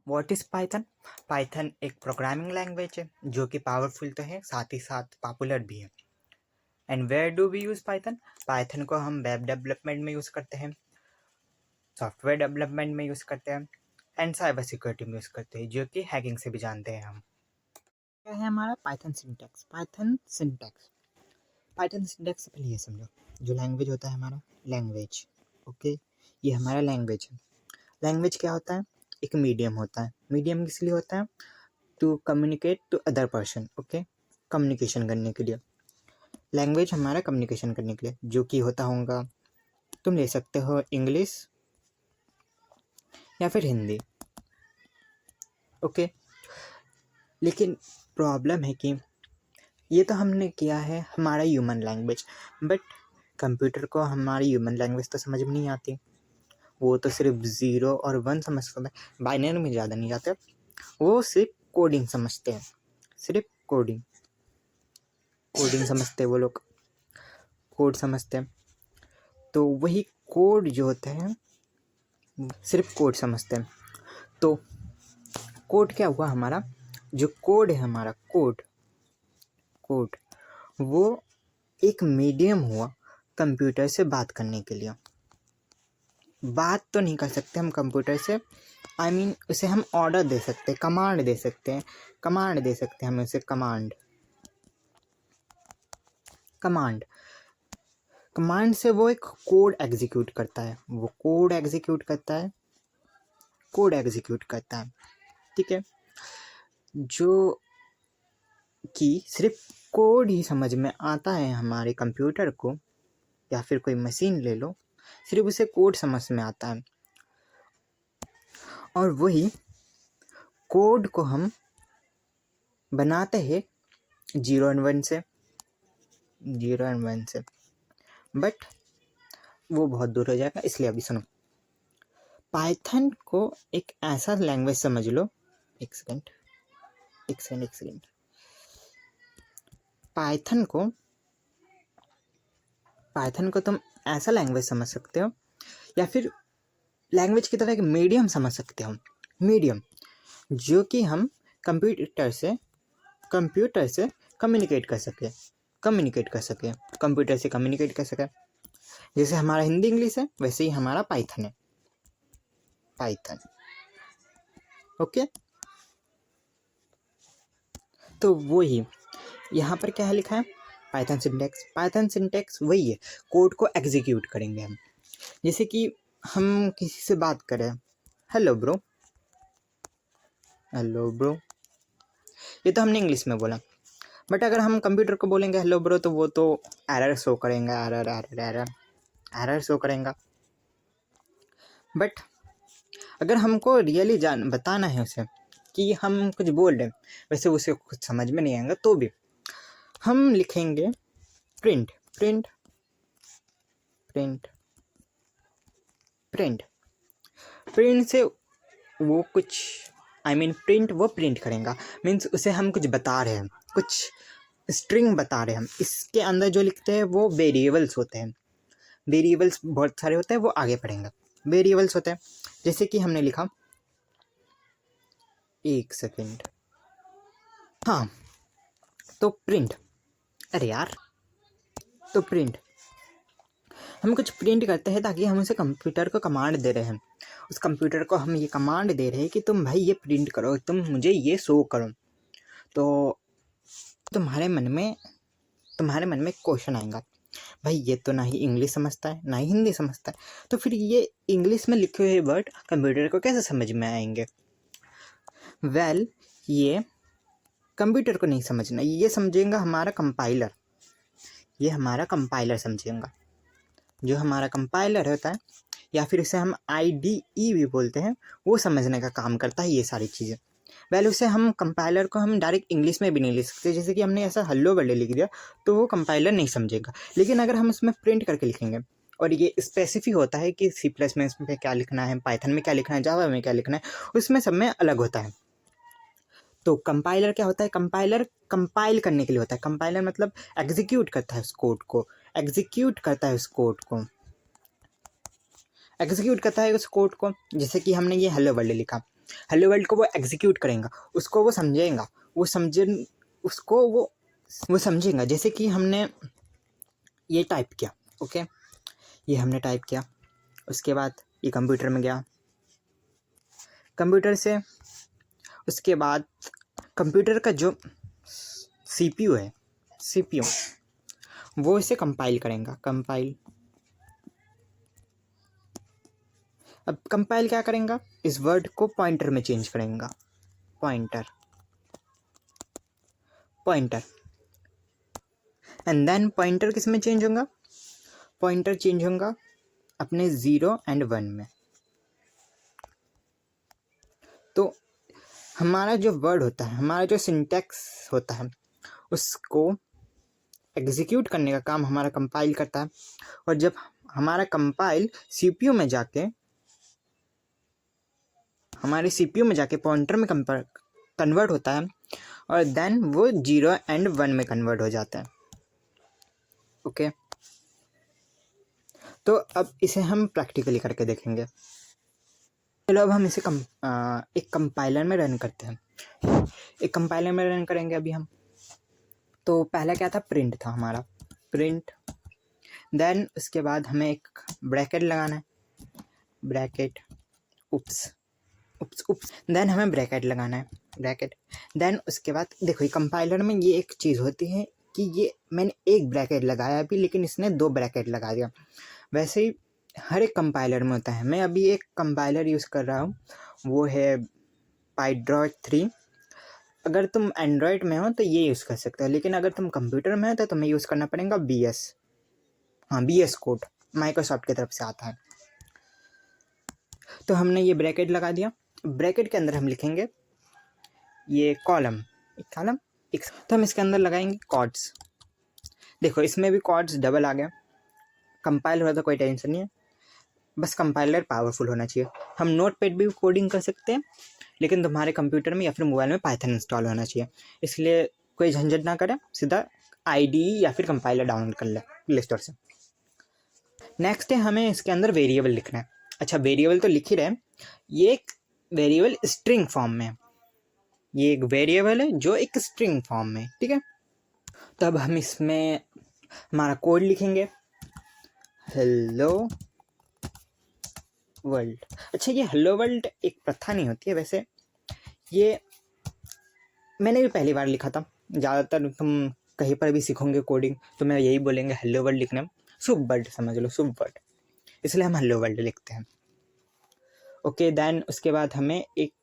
What is Python? Python एक programming language है जो कि पावरफुल तो है, साथ ही साथ पॉपुलर भी है। And where do we use Python? Python को हम वेब डेवलपमेंट में यूज़ करते हैं, सॉफ्टवेयर डेवलपमेंट में यूज़ करते हैं एंड साइबर सिक्योरिटी में यूज़ करते हैं, जो कि हैकिंग से भी जानते हैं हम। क्या है हमारा पाइथन सिंटैक्स? पाइथन सिंटैक्स से पहले ये समझो, जो लैंग्वेज होता है हमारा लैंग्वेज, ओके, ये हमारा लैंग्वेज है। लैंग्वेज क्या होता है? एक मीडियम होता है। मीडियम किस लिए होता है? To communicate to other person, okay, communication करने के लिए। लैंग्वेज हमारा कम्युनिकेशन करने के लिए, जो कि होता होगा, तुम ले सकते हो इंग्लिश या फिर हिंदी, ओके। लेकिन प्रॉब्लम है कि ये तो हमने किया है हमारा ह्यूमन लैंग्वेज, बट कंप्यूटर को हमारी ह्यूमन लैंग्वेज तो समझ में नहीं आती। वो तो सिर्फ 0 और 1 समझ सकता है, बाइनरी में ज़्यादा नहीं जाते, वो सिर्फ कोडिंग समझते हैं, सिर्फ कोडिंग समझते हैं, वो लोग कोड समझते हैं। तो वही कोड जो होते हैं सिर्फ कोड समझते हैं। तो कोड क्या हुआ हमारा? जो कोड है हमारा, कोड वो एक मीडियम हुआ कंप्यूटर से बात करने के लिए। बात तो नहीं कर सकते हम कंप्यूटर से, आई मीन उसे हम ऑर्डर दे सकते हैं, कमांड दे सकते हैं हम उसे कमांड से वो एक कोड एग्जीक्यूट करता है, ठीक है। जो कि सिर्फ कोड ही समझ में आता है हमारे कंप्यूटर को, या फिर कोई मशीन ले लो, सिर्फ उसे कोड समझ में आता है। और वही कोड को हम बनाते हैं 0 और 1 से, बट वो बहुत दूर हो जाएगा, इसलिए अभी सुनो। पाइथन को एक ऐसा लैंग्वेज समझ लो, एक सेकेंड, पाइथन को तुम ऐसा लैंग्वेज समझ सकते हो, या फिर लैंग्वेज की तरह एक मीडियम समझ सकते हो, जो कि हम कंप्यूटर से कम्युनिकेट कर सके, कंप्यूटर से कम्युनिकेट कर सके। जैसे हमारा हिंदी इंग्लिश है, वैसे ही हमारा पाइथन है, ओके। तो वही यहाँ पर क्या है लिखा है, पाइथन सिंटैक्स वही है, कोड को एग्जीक्यूट करेंगे हम। जैसे कि हम किसी से बात करें, हेलो ब्रो, ये तो हमने इंग्लिश में बोला, बट अगर हम कंप्यूटर को बोलेंगे हेलो ब्रो, तो वो तो एरर शो करेगा, बट अगर हमको रियली बताना है उसे कि हम कुछ बोल रहे हैं, वैसे उसे कुछ समझ में नहीं आएगा, तो भी हम लिखेंगे प्रिंट से वो कुछ, प्रिंट वो प्रिंट करेगा, मीन्स उसे हम कुछ बता रहे हैं, कुछ स्ट्रिंग बता रहे हैं हम। इसके अंदर जो लिखते हैं वो वेरिएबल्स होते हैं, वेरिएबल्स बहुत सारे होते हैं, वो आगे पढ़ेंगे। वेरिएबल्स होते हैं, जैसे कि हमने लिखा, एक सेकेंड, हाँ, तो प्रिंट, हम कुछ प्रिंट करते हैं ताकि हम उसे कंप्यूटर को कमांड दे रहे हैं, उस कंप्यूटर को हम ये कमांड दे रहे हैं कि तुम भाई ये प्रिंट करो, तुम मुझे ये शो करो। तो तुम्हारे मन में क्वेश्चन आएगा, भाई ये तो ना ही इंग्लिश समझता है ना ही हिंदी समझता है, तो फिर ये इंग्लिश में लिखे हुए वर्ड कंप्यूटर को कैसे समझ में आएंगे? वेल, ये कंप्यूटर को नहीं समझना, ये समझेगा हमारा कंपाइलर, समझेगा। जो हमारा कंपाइलर होता है, या फिर उसे हम IDE भी बोलते हैं, वो समझने का काम करता है ये सारी चीज़ें। वेल, उसे हम कंपाइलर को हम डायरेक्ट इंग्लिश में भी नहीं लिख सकते, जैसे कि हमने ऐसा हेलो वर्ड लिख दिया तो वो कंपाइलर नहीं समझेगा। लेकिन अगर हम उसमें प्रिंट करके लिखेंगे, और ये स्पेसिफिक होता है कि C++ में क्या लिखना है, पाइथन में क्या लिखना है, जावा में क्या लिखना है, उसमें सब में अलग होता है। तो कंपाइलर क्या होता है? कंपाइलर कंपाइल करने के लिए होता है। कंपाइलर मतलब एग्जीक्यूट करता है उस कोड को, जैसे कि हमने ये हेलो वर्ड लिखा, हेलो वर्ल्ड को वो एग्जीक्यूट करेगा, उसको वो समझेगा, उसको वो समझेगा। जैसे कि हमने ये टाइप किया, ओके, ये हमने टाइप किया, उसके बाद ये कंप्यूटर में गया, कंप्यूटर से उसके बाद कंप्यूटर का जो सीपीयू है, सीपीयू वो इसे कंपाइल करेगा। कंपाइल, अब कंपाइल क्या करेगा, इस वर्ड को पॉइंटर में चेंज करेगा, pointer, pointer, and then pointer किस में चेंज होगा, पॉइंटर चेंज होगा अपने 0 और 1 में। तो हमारा जो वर्ड होता है, हमारा जो सिंटैक्स होता है, उसको एग्जीक्यूट करने का काम हमारा कंपाइल करता है। और जब हमारा कंपाइल सीपीयू में जाके, हमारे सीपीयू में जाके पॉइंटर में कन्वर्ट होता है, और देन वो 0 और 1 में कन्वर्ट हो जाता है, ओके। तो अब इसे हम प्रैक्टिकली करके देखेंगे। चलो अब हम इसे एक कंपाइलर में रन करते हैं। एक कंपाइलर में रन करेंगे अभी हम। तो पहला क्या था, प्रिंट था हमारा, प्रिंट, देन उसके बाद हमें एक ब्रैकेट लगाना है, ब्रैकेट, उप्स, देन हमें ब्रैकेट लगाना है, ब्रैकेट, देन उसके बाद देखो ये कंपाइलर में ये एक चीज़ होती है कि ये मैंने एक ब्रैकेट लगाया अभी, लेकिन इसने 2 ब्रैकेट लगा दिया। वैसे ही हर एक कंपाइलर में होता है। मैं अभी एक कंपाइलर यूज़ कर रहा हूँ, वो है पाइड्रॉट 3। अगर तुम एंड्रॉयड में हो तो ये यूज़ कर सकते हो, लेकिन अगर तुम कंप्यूटर में हो तो तुम्हें यूज़ करना पड़ेगा BS, हाँ BS कोड, माइक्रोसॉफ्ट की तरफ से आता है। तो हमने ये ब्रैकेट लगा दिया, ब्रैकेट के अंदर हम लिखेंगे ये कॉलम, एक, तो हम इसके अंदर लगाएंगे कॉर्ड्स। देखो इसमें भी कॉर्ड्स डबल आ गया, कंपाइल हो रहा तो कोई टेंशन नहीं है, बस कंपाइलर पावरफुल होना चाहिए। हम नोटपैड भी कोडिंग कर सकते हैं, लेकिन तुम्हारे कंप्यूटर में या फिर मोबाइल में पाइथन इंस्टॉल होना चाहिए, इसलिए कोई झंझट ना करें, सीधा IDE या फिर कंपाइलर डाउनलोड कर ले प्ले स्टोर से। नेक्स्ट है हमें इसके अंदर वेरिएबल लिखना है। अच्छा वेरिएबल तो लिख ही रहे हैं, ये एक वेरिएबल स्ट्रिंग फॉर्म में है, ये एक वेरिएबल है जो एक स्ट्रिंग फॉर्म में, ठीक है। तो अब हम इसमें हमारा कोड लिखेंगे, हेलो वर्ल्ड। अच्छा ये हेलो वर्ल्ड एक प्रथा नहीं होती है, वैसे ये मैंने भी पहली बार लिखा था। ज़्यादातर तुम कहीं पर भी सीखोगे कोडिंग तो मैं यही बोलेंगे हेलो वर्ल्ड लिखना, शुभ वर्ड समझ लो, शुभ वर्ड, इसलिए हम हेलो वर्ल्ड लिखते हैं, ओके। देन उसके बाद हमें एक,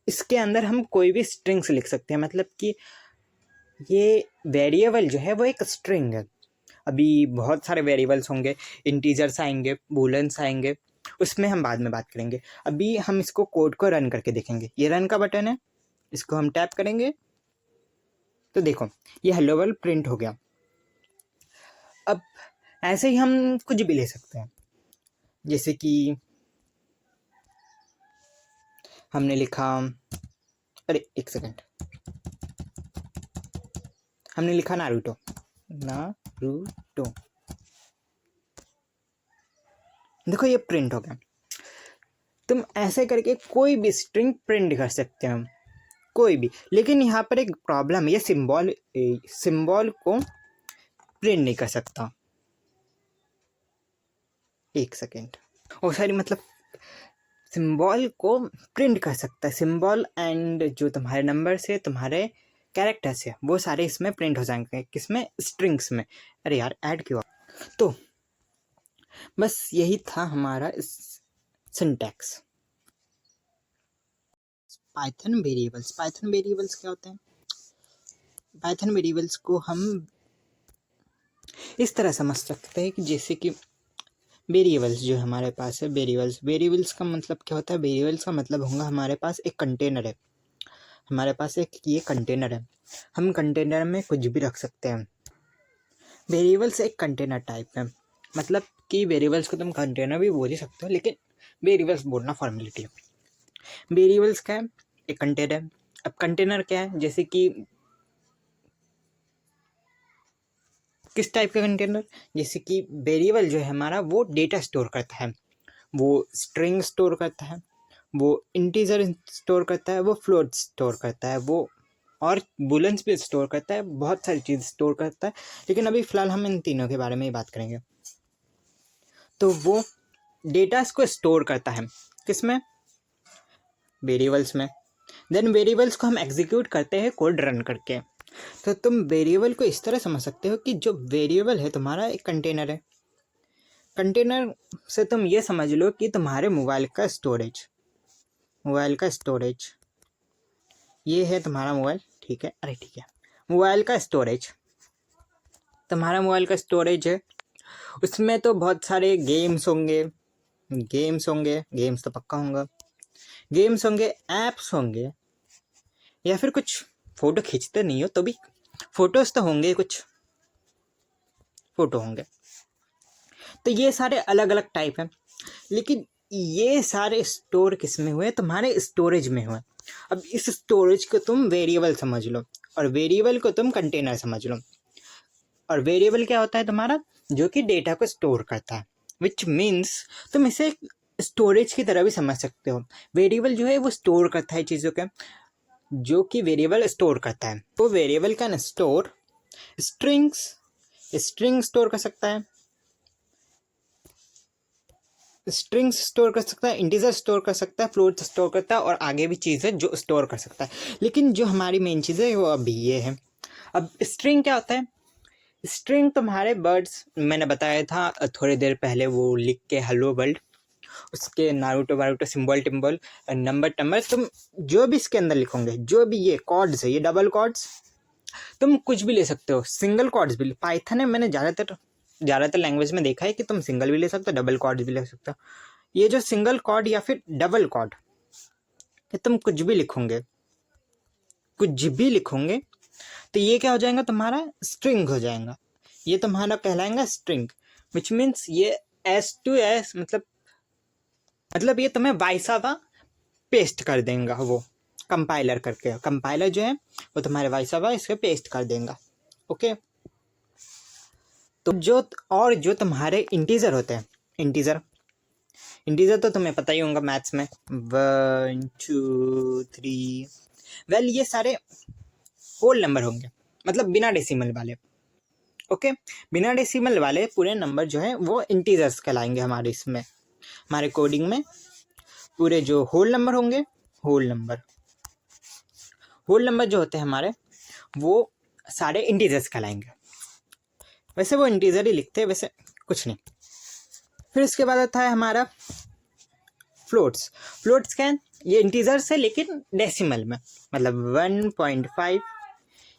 इसके अंदर हम कोई भी स्ट्रिंग्स लिख सकते हैं, मतलब कि ये वेरिएबल जो है वो एक स्ट्रिंग है। अभी बहुत सारे वेरिएबल्स होंगे, इंटीजर्स आएंगे, बूलेंस आएंगे, उसमें हम बाद में बात करेंगे। अभी हम इसको कोड को रन करके देखेंगे। ये रन का बटन है, इसको हम टैप करेंगे तो देखो ये हेलो वर्ल्ड प्रिंट हो गया। अब ऐसे ही हम कुछ भी ले सकते हैं, जैसे कि हमने लिखा, अरे एक सेकेंड, हमने लिखा नारुतो, नारुतो, देखो ये प्रिंट हो गया। तुम ऐसे करके कोई भी स्ट्रिंग प्रिंट कर सकते हो, कोई भी, लेकिन यहाँ पर एक प्रॉब्लम है, ये सिंबल को प्रिंट नहीं कर सकता। एक सेकेंड, ओ सॉरी, मतलब सिंबल को प्रिंट कर सकता है, सिंबल एंड जो तुम्हारे नंबर से तुम्हारे कैरेक्टर्स है वो सारे इसमें प्रिंट हो जाएंगे, किसमें, स्ट्रिंग्स में। अरे यार ऐड क्यों, तो बस यही था हमारा सिंटैक्स। पाइथन वेरिएबल्स क्या होते हैं, पाइथन वेरिएबल्स को हम इस तरह समझ सकते हैं कि जैसे कि वेरिएबल्स जो हमारे पास है, वेरिएबल्स का मतलब क्या होता है, वेरिएबल्स का मतलब होगा हमारे पास एक कंटेनर है, हमारे पास एक ये कंटेनर है, हम कंटेनर में कुछ भी रख सकते हैं। वेरिएबल्स एक कंटेनर टाइप है, मतलब कि वेरिएबल्स को तुम कंटेनर भी बोल ही सकते हो, लेकिन वेरिएबल्स बोलना फॉर्मेलिटी है। वेरिएबल्स क्या है, एक कंटेनर। अब कंटेनर क्या है, जैसे कि किस टाइप का कंटेनर, जैसे कि वेरिएबल जो है हमारा वो डेटा स्टोर करता है, वो स्ट्रिंग स्टोर करता है, वो इंटीजर स्टोर करता है, वो फ्लोट स्टोर करता है, वो और बुलेंस भी स्टोर करता है, बहुत सारी चीज़ स्टोर करता है। लेकिन अभी फ़िलहाल हम इन तीनों के बारे में ही बात करेंगे। तो वो डेटास को स्टोर करता है किस में? वेरिएबल्स में। देन वेरिएबल्स को हम एग्जीक्यूट करते हैं कोड रन करके। तो तुम वेरिएबल को इस तरह समझ सकते हो कि जो वेरिएबल है तुम्हारा एक कंटेनर है। कंटेनर से तुम ये समझ लो कि तुम्हारे मोबाइल का स्टोरेज, ये है तुम्हारा मोबाइल, ठीक है, अरे ठीक है, मोबाइल का स्टोरेज, तुम्हारा मोबाइल का स्टोरेज है। उसमें तो बहुत सारे गेम्स होंगे, गेम्स तो पक्का होंगे, गेम्स होंगे, ऐप्स होंगे, या फिर कुछ फ़ोटो खींचते नहीं हो तो भी फोटोज़ तो होंगे, कुछ फ़ोटो होंगे। तो ये सारे अलग अलग टाइप हैं, लेकिन ये सारे स्टोर किस में हुए? तुम्हारे स्टोरेज में हुए। अब इस स्टोरेज को तुम वेरिएबल समझ लो और वेरिएबल को तुम कंटेनर समझ लो। और वेरिएबल क्या होता है तुम्हारा? जो कि डेटा को स्टोर करता है, विच मीन्स तुम इसे स्टोरेज की तरह भी समझ सकते हो। वेरिएबल जो है वो स्टोर करता है चीज़ों के, जो कि वेरिएबल स्टोर करता है। तो variable can store string store कर सकता है, स्ट्रिंग्स स्टोर कर सकता है, इंटीजर स्टोर कर सकता है, फ्लोट स्टोर करता है, और आगे भी चीज़ें जो स्टोर कर सकता है। लेकिन जो हमारी मेन चीज़ है वो अभी ये है। अब स्ट्रिंग क्या होता है? स्ट्रिंग तुम्हारे वर्ड्स, मैंने बताया था थोड़ी देर पहले, वो लिख के हेलो वर्ल्ड, उसके नारुतो वारुतो, सिंबल टिम्बल, नंबर टम्बर, तुम जो भी इसके अंदर लिखोगे, जो भी ये कॉर्ड्स है, ये डबल कॉर्ड्स, तुम कुछ भी ले सकते हो, सिंगल कॉर्ड्स भी। पाइथन है, मैंने ज़्यादातर लैंग्वेज में देखा है कि तुम सिंगल भी ले सकते हो, डबल कॉर्ड्स भी ले सकते हो। ये जो सिंगल कॉर्ड या फिर डबल कॉर्ड, कि तुम कुछ भी लिखोगे तो ये क्या हो जाएगा? तुम्हारा स्ट्रिंग हो जाएगा। ये तुम्हारा कहलाएगा स्ट्रिंग, विच मीन्स ये एस टू एस, मतलब ये तुम्हें वाइसावा पेस्ट कर देगा, वो कंपाइलर करके, कंपाइलर जो है वो तुम्हारे वाइसावा इसे पेस्ट कर देगा। ओके, तो जो तुम्हारे इंटीजर होते हैं, इंटीजर तो तुम्हें पता ही होगा मैथ्स में, 1 2 3, वेल ये सारे होल नंबर होंगे, मतलब बिना डेसिमल वाले। ओके, बिना डेसिमल वाले पूरे नंबर जो है वो इंटीजर्स कहलाएंगे हमारे इसमें, हमारे कोडिंग में। पूरे जो होल नंबर होंगे, होल नंबर जो होते हैं हमारे, वो सारे इंटीजर्स कहलाएंगे। वैसे वो इंटीजर ही लिखते हैं, वैसे कुछ नहीं। फिर इसके बाद आता है हमारा फ्लोट्स क्या है? ये इंटीजर्स है लेकिन डेसिमल में, मतलब 1.5।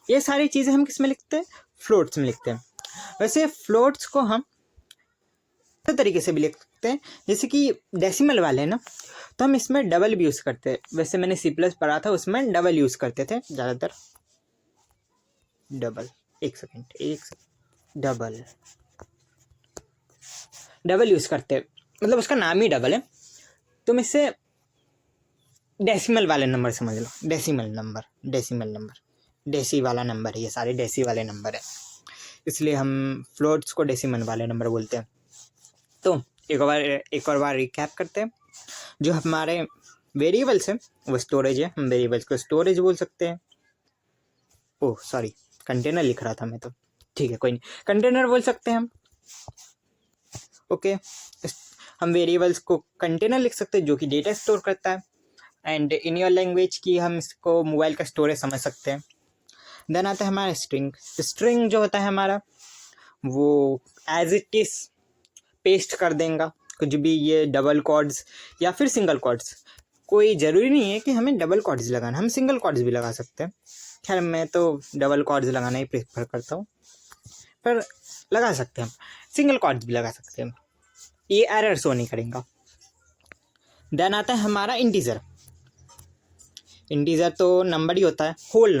ये सारी चीज़ें हम किस में लिखते हैं? फ्लोट्स में लिखते हैं। वैसे फ्लोट्स को हम तो तरीके से भी लिख सकते हैं, जैसे कि डेसिमल वाले हैं ना, तो हम इसमें डबल भी यूज़ करते हैं। वैसे मैंने C+ पढ़ा था, उसमें डबल यूज़ करते थे ज़्यादातर। डबल, एक सेकेंड, डबल यूज़ करते हैं, मतलब उसका नाम ही डबल है। तुम इससे डेसिमल वाले नंबर समझ लो, डेसिमल नंबर, डेसी वाला नंबर है, ये सारे डेसी वाले नंबर है, इसलिए हम फ्लोट्स को डेसिमल वाले नंबर बोलते हैं। तो एक और बार रिकैप करते हैं। जो हमारे वेरिएबल्स हैं वो स्टोरेज है, हम वेरिएबल्स को स्टोरेज बोल सकते हैं। ओह सॉरी, कंटेनर लिख रहा था मैं तो, ठीक है कोई नहीं, कंटेनर बोल सकते हैं हम। ओके, हम वेरिएबल्स को कंटेनर लिख सकते हैं जो कि डेटा स्टोर करता है, एंड इन योर लैंग्वेज की हम इसको मोबाइल का स्टोरेज समझ सकते हैं। देन आता है हमारा स्ट्रिंग जो होता है हमारा, वो एज इट इज़ पेस्ट कर देगा कुछ भी, ये डबल कॉर्ड्स या फिर सिंगल कॉर्ड्स, कोई ज़रूरी नहीं है कि हमें डबल कॉर्ड्स लगाना, हम सिंगल कॉर्ड्स भी लगा सकते हैं। खैर मैं तो डबल कॉर्ड्स लगाना ही प्रेफर करता हूँ, पर लगा सकते हैं हम, सिंगल कॉर्ड्स भी लगा सकते हैं, ये एरर शो नहीं करेगा। देन आता है हमारा इंटीजर तो नंबर ही होता है, होल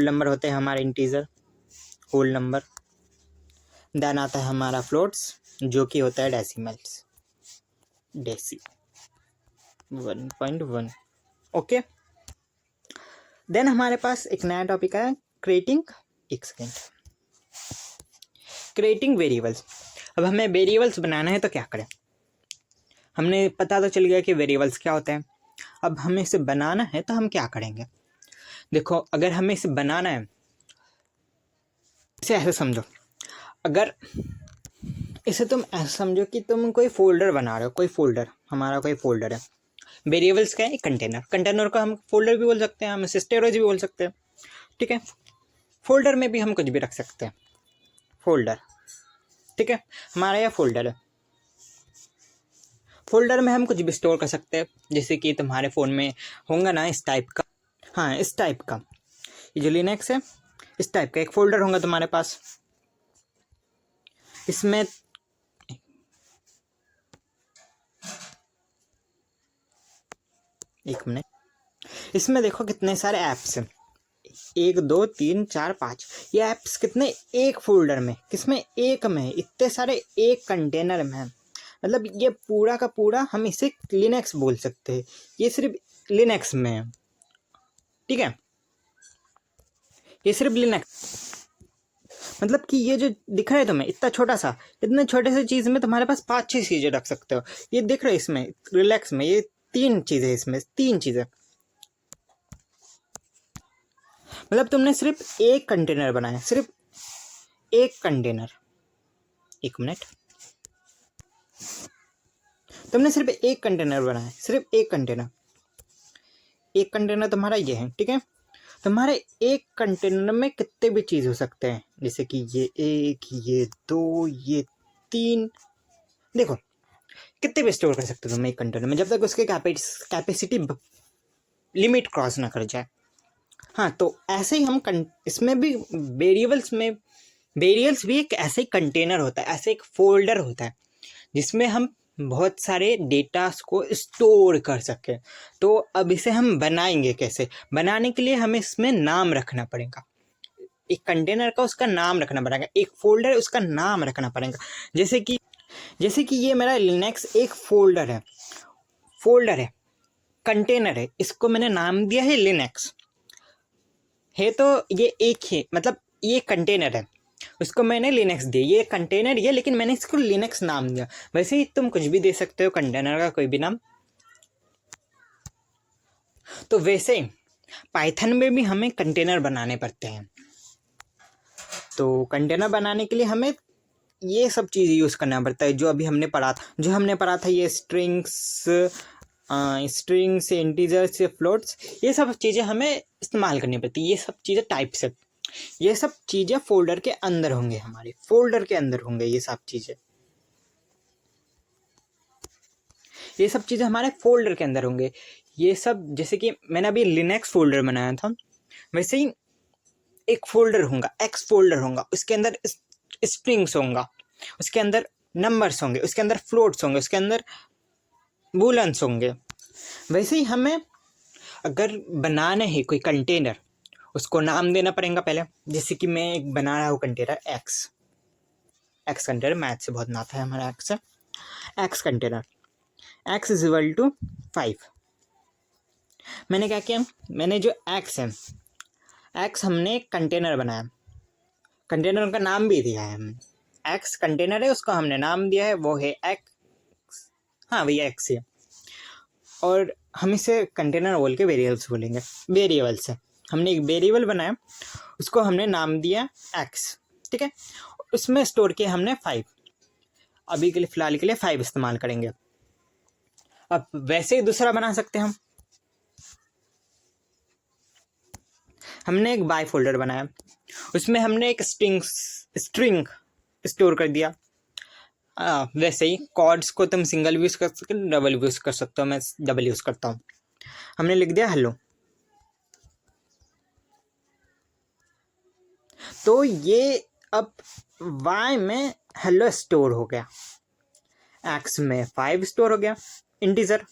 नंबर होते हैं हमारे इंटीजर, होल नंबर। देन आता है हमारा फ्लोट्स जो कि होता है डेसिमल्स, डेसी 1.1। ओके, देन हमारे पास एक नया टॉपिक है क्रिएटिंग वेरिएबल्स। अब हमें वेरिएबल्स बनाना है तो क्या करें? हमने पता तो चल गया कि वेरिएबल्स क्या होते हैं। अब हमें इसे बनाना है तो हम क्या करेंगे? देखो, अगर हमें इसे बनाना है, इसे ऐसे समझो, अगर इसे तुम ऐसे समझो कि तुम कोई फोल्डर बना रहे हो, कोई फोल्डर, हमारा कोई फोल्डर है। वेरिएबल्स का है एक कंटेनर, कंटेनर को हम फोल्डर भी बोल सकते हैं, हम इसे स्टोरेज भी बोल सकते हैं, ठीक है। फोल्डर में भी हम कुछ भी रख सकते हैं, फोल्डर, ठीक है। हमारा यह फोल्डर है, फोल्डर में हम कुछ भी स्टोर कर सकते हैं, जैसे कि तुम्हारे फ़ोन में होगा ना इस टाइप का, हाँ इस टाइप का, ये जो लिनक्स है इस टाइप का एक फोल्डर होगा तुम्हारे पास। इसमें एक मिनट, इसमें देखो कितने सारे ऐप्स हैं, 1 2 3 4 5, ये ऐप्स कितने एक फोल्डर में, किसमें, एक में, इतने सारे एक कंटेनर में है। मतलब ये पूरा का पूरा हम इसे लिनक्स बोल सकते हैं, ये सिर्फ लिनक्स में है, ठीक है, ये सिर्फ लिनक्स। मतलब कि ये जो दिख रहा है तुम्हें इतना छोटा सा, इतने छोटे से चीज़ में तुम्हारे पास 5-6 चीज़ें रख सकते हो। ये दिख रहा है इसमें रिलैक्स में, ये 3 चीज़ें, इसमें 3 चीज़ें, मतलब तुमने सिर्फ एक कंटेनर बनाया, सिर्फ एक कंटेनर, एक मिनट, तुमने सिर्फ एक कंटेनर बनाया, सिर्फ एक कंटेनर, एक कंटेनर तुम्हारा ये है, ठीक है। तुम्हारे एक कंटेनर में कितने भी चीज़ हो सकते हैं, जैसे कि ये 1, ये 2, ये 3, देखो कितने भी स्टोर कर सकते हो तुम एक कंटेनर में, जब तक उसके कैपेसिटी लिमिट क्रॉस ना कर जाए। हाँ, तो ऐसे ही हम इसमें भी वेरिएबल्स भी एक ऐसे ही कंटेनर होता है, ऐसे एक फोल्डर होता है जिसमें हम बहुत सारे डेटास को स्टोर कर सके। तो अब इसे हम बनाएंगे कैसे? बनाने के लिए हमें इसमें नाम रखना पड़ेगा, एक कंटेनर का उसका नाम रखना पड़ेगा, एक फोल्डर है उसका नाम रखना पड़ेगा। जैसे कि ये मेरा लिनक्स एक फोल्डर है, कंटेनर है, इसको मैंने नाम दिया है लिनक्स है, तो ये एक ही, मतलब ये कंटेनर है, उसको मैंने लिनक्स दिया, ये कंटेनर ये, लेकिन मैंने इसको लिनक्स नाम दिया। वैसे ही तुम कुछ भी दे सकते हो कंटेनर का कोई भी नाम। तो वैसे पाइथन में भी हमें कंटेनर बनाने पड़ते हैं, तो कंटेनर बनाने के लिए हमें ये सब चीज़ यूज़ करना पड़ता है जो अभी हमने पढ़ा था, ये स्ट्रिंग्स, इंटीजर्स, फ्लोट्स, ये सब चीज़ें हमें इस्तेमाल करनी पड़ती है, ये सब चीज़ें टाइप्स है, ये सब चीज़ें फोल्डर के अंदर होंगे, हमारे फोल्डर के अंदर होंगे ये सब चीज़ें, ये सब चीज़ें हमारे फोल्डर के अंदर होंगे। ये सब जैसे कि मैंने अभी लिनक्स फोल्डर बनाया था, वैसे ही एक फोल्डर होगा, एक्स फोल्डर होगा, उसके अंदर स्ट्रिंग्स होगा, उसके अंदर नंबर्स होंगे, उसके अंदर फ्लोट्स होंगे, उसके अंदर बूलेंस होंगे। वैसे ही हमें अगर बनाना है कोई कंटेनर, उसको नाम देना पड़ेगा पहले। जैसे कि मैं एक बना रहा हूँ कंटेनर एक्स कंटेनर, मैथ से बहुत नाता है हमारा x container, x is equal to 5। मैंने क्या किया, मैंने जो एक्स है, एक्स हमने एक कंटेनर बनाया, कंटेनर का नाम भी दिया है हमने, एक्स कंटेनर है उसको हमने नाम दिया है, वो है एक्स, हाँ भैया एक्स है, और हम इसे कंटेनर बोल के वेरिएबल्स बोलेंगे, वेरिएबल्स है, हमने एक वेरिएबल बनाया, उसको हमने नाम दिया एक्स, ठीक है। उसमें स्टोर किया हमने 5, अभी के लिए फ़िलहाल के लिए 5 इस्तेमाल करेंगे। अब वैसे ही दूसरा बना सकते हैं हमने एक बाय फोल्डर बनाया, उसमें हमने एक स्ट्रिंग स्टोर कर दिया। वैसे ही कॉर्ड्स को तुम सिंगल भी यूज़ कर सकते हो, डबल भी यूज़ कर सकते हो, मैं डबल यूज़ करता हूँ। हमने लिख दिया हेलो, तो ये अब y में हेलो स्टोर हो गया, x में 5 स्टोर हो गया इंटीजर,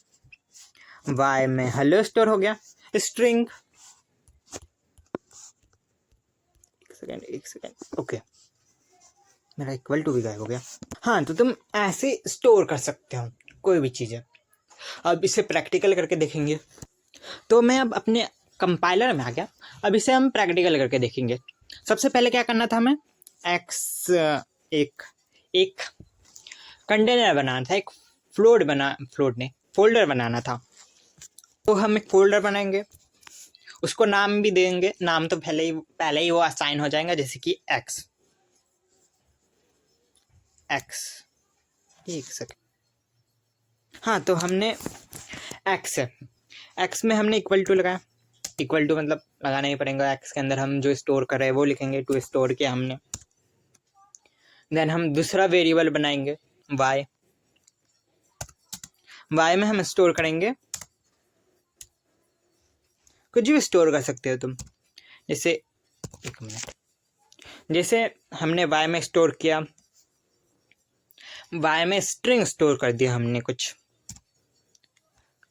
y में हेलो स्टोर हो गया स्ट्रिंग। एक सेकेंड ओके, मेरा इक्वल टू भी गायब हो गया। हाँ, तो तुम ऐसे स्टोर कर सकते हो कोई भी चीज़ें। अब इसे प्रैक्टिकल करके देखेंगे, तो मैं अब अपने कंपाइलर में आ गया, अब इसे हम प्रैक्टिकल करके देखेंगे। सबसे पहले क्या करना था हमें, एक कंटेनर बनाना था, एक फोल्डर बनाना था। तो हम एक फोल्डर बनाएंगे, उसको नाम भी देंगे। नाम तो पहले ही वो असाइन हो जाएगा, जैसे कि एक्स। एक सेकंड, हाँ, तो हमने एक्स में हमने इक्वल टू लगाया। इक्वल टू मतलब लगाना ही पड़ेगा। एक्स के अंदर हम जो स्टोर कर रहे हैं वो लिखेंगे, टू स्टोर किया हमने। देन हम दूसरा वेरिएबल बनाएंगे वाई में हम स्टोर करेंगे, कुछ भी स्टोर कर सकते हो तुम। जैसे एक मिनट, जैसे हमने वाई में स्टोर किया, वाई में स्ट्रिंग स्टोर कर दिया हमने।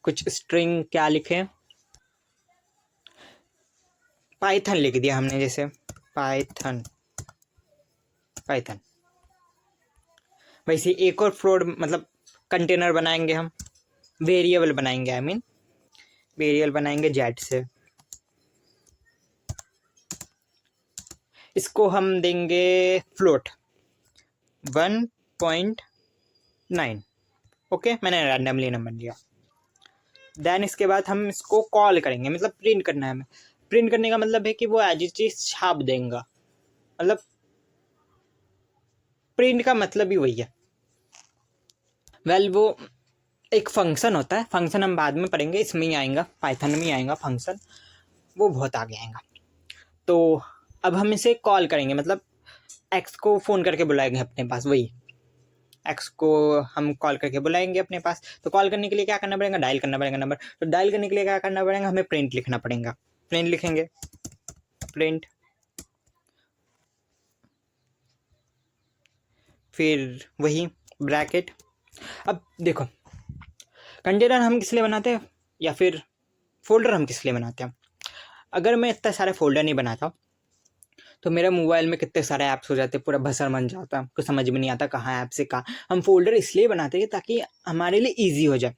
कुछ स्ट्रिंग क्या लिखे, पाइथन लिख दिया हमने, जैसे पाइथन। वैसे एक और फ्लोट मतलब कंटेनर बनाएंगे हम, वेरिएबल बनाएंगे, वेरिएबल बनाएंगे जेड से। इसको हम देंगे फ्लोट 1.9। ओके, मैंने रैंडमली नंबर दिया। देन इसके बाद हम इसको कॉल करेंगे, मतलब प्रिंट करना है हमें। प्रिंट करने का मतलब है कि वो एज चीज छाप देगा, मतलब प्रिंट का मतलब ही वही है। वो एक फंक्शन होता है, फंक्शन हम बाद में पढ़ेंगे, इसमें ही आएगा, पाइथन में ही आएगा फंक्शन, वो बहुत आगे आएगा। तो अब हम इसे कॉल करेंगे, मतलब एक्स को फ़ोन करके बुलाएंगे अपने पास। वही एक्स को हम कॉल करके बुलाएंगे अपने पास। तो कॉल करने के लिए क्या करना पड़ेगा, डायल करना पड़ेगा नंबर। तो डायल करने के लिए क्या करना पड़ेगा, हमें प्रिंट लिखना पड़ेगा। प्रिंट लिखेंगे, प्रिंट, फिर वही ब्रैकेट। अब देखो, कंटेनर हम किस लिए बनाते हैं या फिर फोल्डर हम किस लिए बनाते हैं। अगर मैं इतने सारे फोल्डर नहीं बनाता तो मेरे मोबाइल में कितने सारे ऐप्स हो जाते, पूरा भसर मन जाता, कुछ समझ में नहीं आता कहाँ ऐप से कहाँ। हम फोल्डर इसलिए बनाते हैं ताकि हमारे लिए ईजी हो जाए।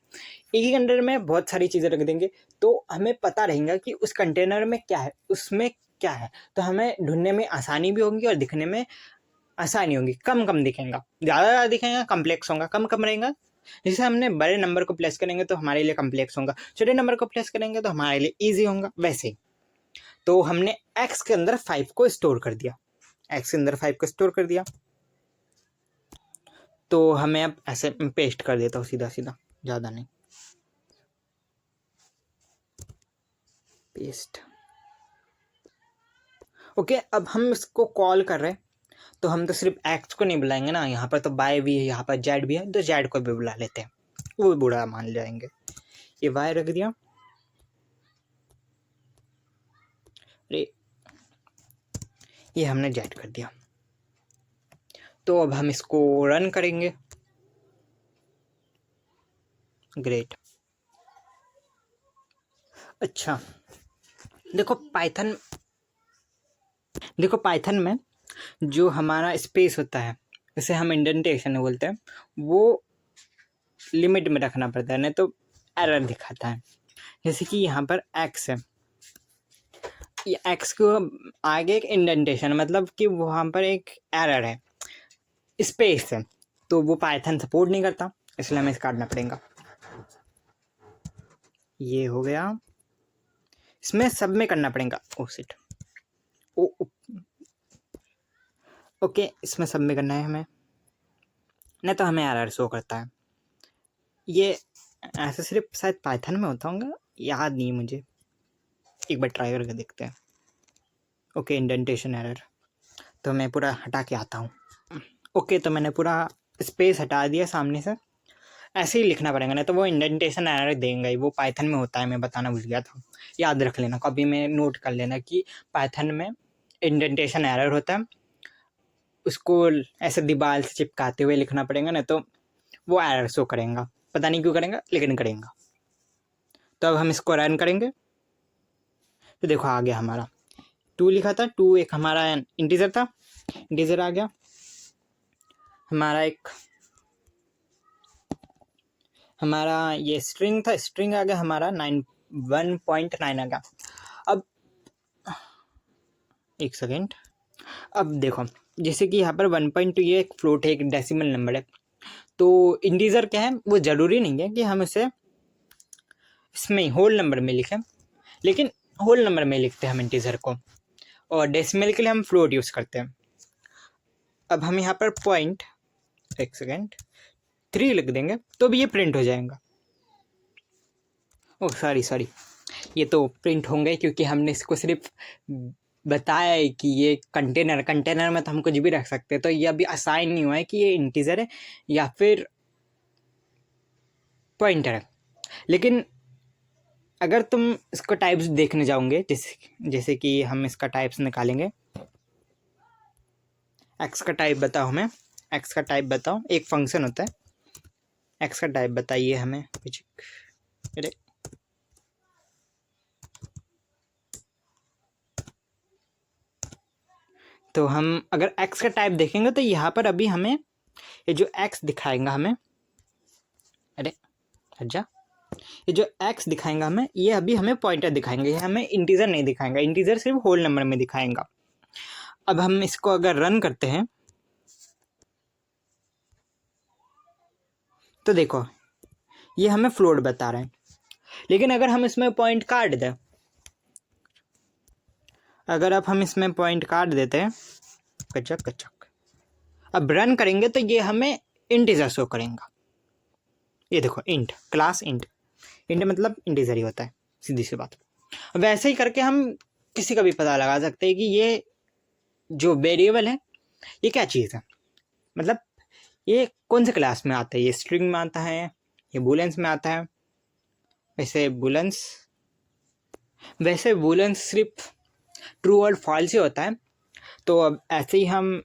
एक ही कंटेनर में बहुत सारी चीज़ें रख देंगे तो हमें पता रहेगा कि उस कंटेनर में क्या है, उसमें क्या है। तो हमें ढूंढने में आसानी भी होगी और दिखने में आसानी होगी। कम दिखेगा, ज़्यादा दिखेगा कम्प्लेक्स होगा, कम रहेगा। जैसे हमने बड़े नंबर को प्लेस करेंगे तो हमारे लिए कम्प्लेक्स होगा, छोटे नंबर को प्लेस करेंगे तो हमारे लिए ईजी होगा। वैसे तो हमने एक्स के अंदर 5 को स्टोर कर दिया, तो हमें अब ऐसे पेस्ट कर देता हूँ सीधा, ज़्यादा नहीं, पेस्ट। ओके, अब हम इसको कॉल कर रहे हैं तो हम तो सिर्फ एक्स को नहीं बुलाएंगे ना, यहाँ पर तो बाय भी है, यहाँ पर जेड भी है, तो जेड को भी बुला लेते हैं, वो भी बुरा मान जाएंगे। ये वाई रख दिया, अरे ये हमने जेड कर दिया। तो अब हम इसको रन करेंगे। ग्रेट। अच्छा, देखो पाइथन में जो हमारा स्पेस होता है, उसे हम इंडेंटेशन बोलते हैं, वो लिमिट में रखना पड़ता है, नहीं तो एरर दिखाता है। जैसे कि यहाँ पर एक्स है, ये एक्स को आगे एक इंडेंटेशन, मतलब कि वहाँ पर एक एरर है, स्पेस है, तो वो पाइथन सपोर्ट नहीं करता, इसलिए हमें इसका काटना पड़ेगा। ये हो गया, इसमें सब में करना पड़ेगा। ओके, इसमें सब में करना है हमें, नहीं तो हमें एरर शो करता है। ये ऐसा सिर्फ शायद पाइथन में होता होगा, याद नहीं मुझे, एक बार ट्राई करके देखते हैं। ओके, इंडेंटेशन एरर, तो मैं पूरा हटा के आता हूँ। ओके, तो मैंने पूरा स्पेस हटा दिया सामने से। ऐसे ही लिखना पड़ेगा, नहीं तो वो इंडेंटेशन एरर देंगे ही, वो पाइथन में होता है, मैं बताना भूल गया था। याद रख लेना, कभी में नोट कर लेना कि पाइथन में इंडेंटेशन एरर होता है, उसको ऐसे दीवार से चिपकाते हुए लिखना पड़ेगा, नहीं तो वो एरर शो करेगा, पता नहीं क्यों करेगा लेकिन करेगा। तो अब हम इसको रन करेंगे, तो देखो आ गया हमारा 2 लिखा था, 2 एक हमारा इंटीजर था, इंटीजर आ गया हमारा, एक हमारा ये स्ट्रिंग था, स्ट्रिंग आ गया हमारा 1.9 आ गया। अब एक सेकेंड, अब देखो जैसे कि यहाँ पर 1.2 ये एक फ्लोट है, एक डेसिमल नंबर है, तो इंटीजर क्या है, वो ज़रूरी नहीं है कि हम इसे इसमें होल नंबर में लिखें, लेकिन होल नंबर में लिखते हैं हम इंटीजर को, और डेसिमल के लिए हम फ्लोट यूज़ करते हैं। अब हम यहाँ पर पॉइंट, एक सेकेंड, 3 लिख देंगे तो भी ये प्रिंट हो जाएगा। ओह सॉरी, ये तो प्रिंट होंगे क्योंकि हमने इसको सिर्फ बताया है कि ये कंटेनर में तो हम कुछ भी रख सकते हैं, तो ये अभी असाइन नहीं हुआ है कि ये इंटीजर है या फिर पॉइंटर है। लेकिन अगर तुम इसको टाइप्स देखने जाओगे, जैसे कि हम इसका टाइप्स निकालेंगे, एक्स का टाइप बताओ हमें, एक्स का टाइप बताओ, एक फंक्शन होता है, एक्स का टाइप बताइए हमें। अरे तो हम अगर x का टाइप देखेंगे तो यहाँ पर अभी हमें ये जो x दिखाएगा हमें, अरे अच्छा, ये जो x दिखाएगा हमें, ये अभी हमें पॉइंटर दिखाएंगे, ये हमें इंटीजर नहीं दिखाएंगा, इंटीजर सिर्फ होल नंबर में दिखाएगा। अब हम इसको अगर रन करते हैं तो देखो ये हमें फ्लोट बता रहे हैं, लेकिन अगर हम इसमें पॉइंट काट दें, अगर अब हम इसमें पॉइंट काट देते हैं, कचक, अब रन करेंगे तो ये हमें इंटीजर शो करेगा। ये देखो इंट, क्लास इंट मतलब इंटीजर ही होता है, सीधी सी बात। वैसे ही करके हम किसी का भी पता लगा सकते हैं कि ये जो वेरिएबल है ये क्या चीज़ है, मतलब ये कौन से क्लास में आता है, ये स्ट्रिंग में आता है, ये बूलेंस में आता है। वैसे बूलेंस सिर्फ ट्रू और फॉल्स ही होता है। तो अब ऐसे ही हम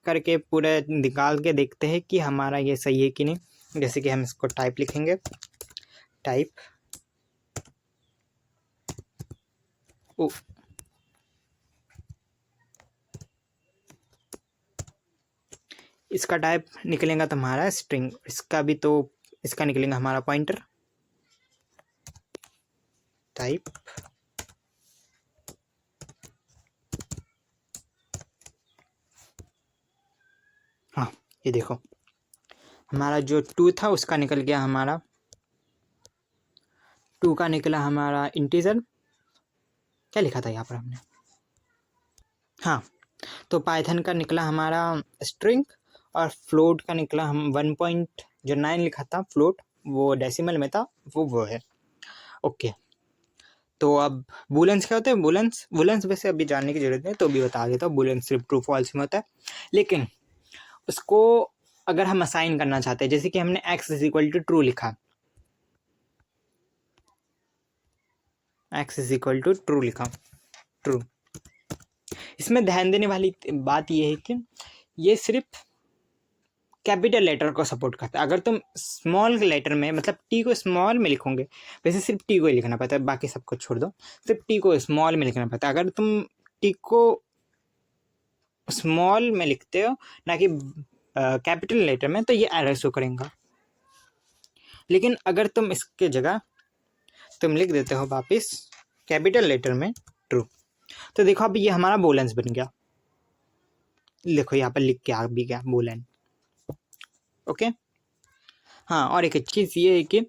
करके पूरे निकाल के देखते हैं कि हमारा ये सही है कि नहीं। जैसे कि हम इसको टाइप लिखेंगे, टाइप इसका टाइप निकलेगा तो हमारा स्ट्रिंग, इसका भी तो इसका निकलेगा हमारा पॉइंटर, टाइप हाँ ये देखो हमारा जो 2 था उसका निकल गया हमारा 2 का निकला हमारा इंटीजर। क्या लिखा था यहाँ पर हमने, हाँ तो पाइथन का निकला हमारा स्ट्रिंग, और फ्लोट का निकला हम 1.9 लिखा था फ्लोट, वो डेसिमल में था, वो है। ओके तो अब बूलेंस क्या होते हैं, बूलेंस वैसे अभी जानने की जरूरत नहीं, तो भी बता देता हूँ। बूलेंस सिर्फ ट्रू फॉल्स में होता है, लेकिन उसको अगर हम असाइन करना चाहते हैं, जैसे कि हमने x is equal to true लिखा, x is equal to true लिखा, ट्रू। इसमें ध्यान देने वाली बात यह है कि ये सिर्फ कैपिटल लेटर को सपोर्ट करता है। अगर तुम स्मॉल लेटर में, मतलब टी को स्मॉल में लिखोगे, वैसे सिर्फ टी को ही लिखना पड़ता है, बाकी सबको छोड़ दो, सिर्फ टी को स्मॉल में लिखना पड़ता है। अगर तुम टी को स्मॉल में लिखते हो ना कि कैपिटल लेटर में, तो ये एरर शो करेगा। लेकिन अगर तुम इसके जगह तुम लिख देते हो वापस कैपिटल लेटर में ट्रू, तो देखो अभी ये हमारा बूलेंस बन गया। देखो यहाँ पर लिख के आ भी गया बूलेन। ओके हाँ, और एक चीज़ ये है कि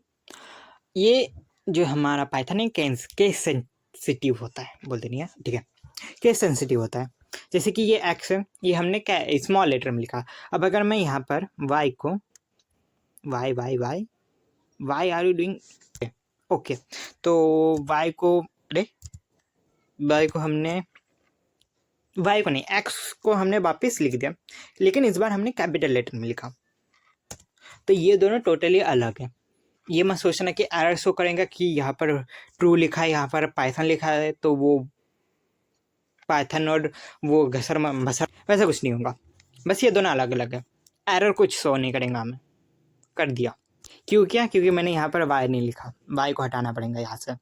ये जो हमारा पाइथन है केस सेंसिटिव होता है, बोलते नहीं है, ठीक है, केस सेंसिटिव होता है। जैसे कि ये एक्स है, ये हमने क्या स्मॉल लेटर में लिखा। अब अगर मैं यहाँ पर वाई को why are you doing, okay तो वाई को हमने वाई को नहीं, एक्स को हमने वापस लिख दिया, लेकिन इस बार हमने कैपिटल लेटर में लिखा। तो ये दोनों टोटली अलग है। ये मत सोचना कि एरर शो करेगा कि यहाँ पर ट्रू लिखा है, यहाँ पर पाइथन लिखा है, तो वो पाइथन और वो घसर भसर, वैसा कुछ नहीं होगा। बस ये दोनों अलग अलग है, एरर कुछ शो नहीं करेगा। हमें कर दिया क्योंकि मैंने यहाँ पर वाई नहीं लिखा, वाई को हटाना पड़ेगा यहाँ से।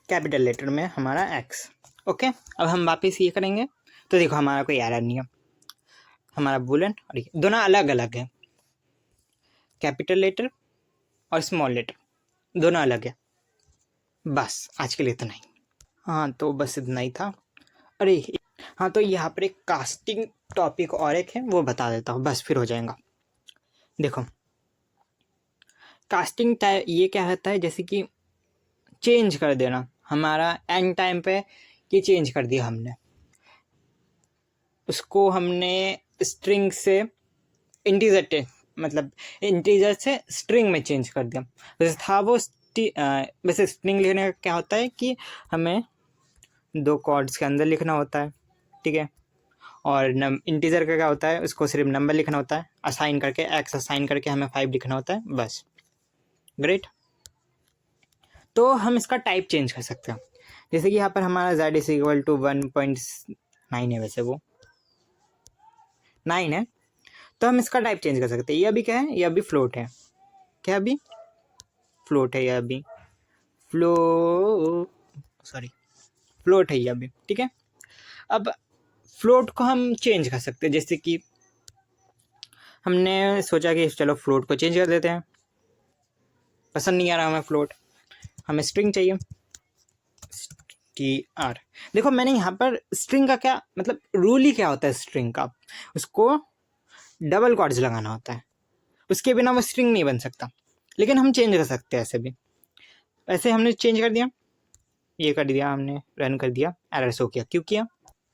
कैपिटल लेटर में हमारा एक्स। ओके अब हम वापस ये करेंगे तो देखो हमारा कोई एरर नहीं है, हमारा बूलेन और दोनों अलग अलग है, कैपिटल लेटर और स्मॉल लेटर दोनों अलग है। बस आज के लिए इतना ही। हाँ तो बस इतना ही था। अरे हाँ, तो यहाँ पर एक कास्टिंग टॉपिक और एक है, वो बता देता हूँ, बस फिर हो जाएगा। देखो, कास्टिंग ये क्या होता है, जैसे कि चेंज कर देना, हमारा एंड टाइम पे ये चेंज कर दिया हमने, उसको हमने स्ट्रिंग से इंटीजर मतलब इंटीजर से स्ट्रिंग में चेंज कर दिया। वैसे था वो वैसे स्ट्रिंग लिखने का क्या होता है कि हमें 2 कॉर्ड्स के अंदर लिखना होता है, ठीक है। और इंटीजर का क्या होता है, उसको सिर्फ नंबर लिखना होता है, असाइन करके एक्स असाइन करके हमें 5 लिखना होता है, बस। ग्रेट। तो हम इसका टाइप चेंज कर सकते हैं, जैसे कि यहाँ पर हमारा z इज इक्वल टू 1.9 है, वैसे वो 9 है, तो हम इसका टाइप चेंज कर सकते हैं। ये अभी क्या है, ये अभी फ्लोट है, क्या अभी फ्लोट है, ये अभी फ्लोट है ये अभी, ठीक है। अब फ्लोट को हम चेंज कर सकते हैं, जैसे कि हमने सोचा कि चलो फ्लोट को चेंज कर देते हैं, पसंद नहीं आ रहा हमें फ्लोट, हमें स्ट्रिंग चाहिए, str। देखो मैंने यहाँ पर स्ट्रिंग का क्या मतलब, रूल ही क्या होता है स्ट्रिंग का, उसको डबल क्वाड्स लगाना होता है, उसके बिना वो स्ट्रिंग नहीं बन सकता। लेकिन हम चेंज कर सकते हैं ऐसे भी, ऐसे हमने चेंज कर दिया, ये कर दिया हमने, रन कर दिया, एरर शो किया। क्यों किया,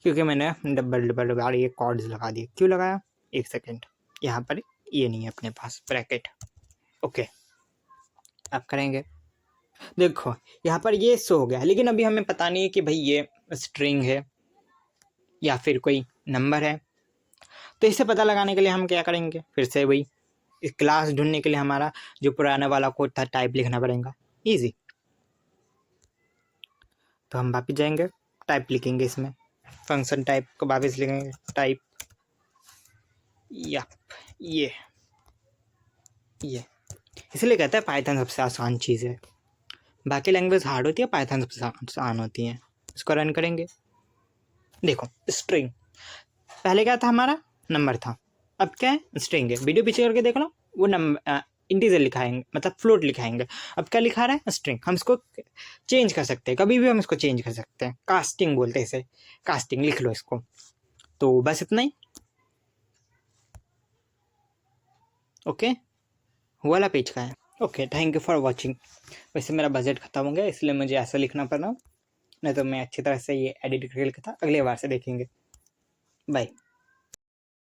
क्योंकि मैंने डबल ये कॉर्ड्स लगा दिए। क्यों लगाया, 1 सेकेंड, यहाँ पर ये नहीं है अपने पास ब्रैकेट, ओके। अब करेंगे, देखो यहाँ पर ये शो हो गया, लेकिन अभी हमें पता नहीं है कि भाई ये स्ट्रिंग है या फिर कोई नंबर है। तो इसे पता लगाने के लिए हम क्या करेंगे, फिर से वही क्लास ढूंढने के लिए हमारा जो पुराना वाला कोड था टाइप लिखना पड़ेगा, इजी। तो हम वापस जाएंगे, टाइप लिखेंगे, इसमें फंक्शन टाइप को वापस लिखेंगे, टाइप ये इसलिए कहते हैं पाइथन सबसे आसान चीज़ है, बाकी लैंग्वेज हार्ड होती है, पाइथन सबसे आसान होती है। इसको रन करेंगे, देखो स्ट्रिंग, पहले क्या था हमारा, नंबर था, अब क्या है, स्ट्रिंग है। वीडियो पीछे करके देख लो, वो नंबर इंटीजर लिखाएंगे, मतलब फ्लोट लिखाएंगे। अब क्या लिखा रहा है, स्ट्रिंग। हम इसको चेंज कर सकते हैं, कभी भी हम इसको चेंज कर सकते हैं, कास्टिंग बोलते हैं इसे, कास्टिंग लिख लो इसको। तो बस इतना ही, ओके, वाला पेज का है। Okay, thank you for watching. वैसे मेरा बजट खत्म हो गया, इसलिए मुझे ऐसा लिखना पड़ा, नहीं तो मैं अच्छी तरह से ये एडिट करके लिखा था। अगले बार से देखेंगे, बाय।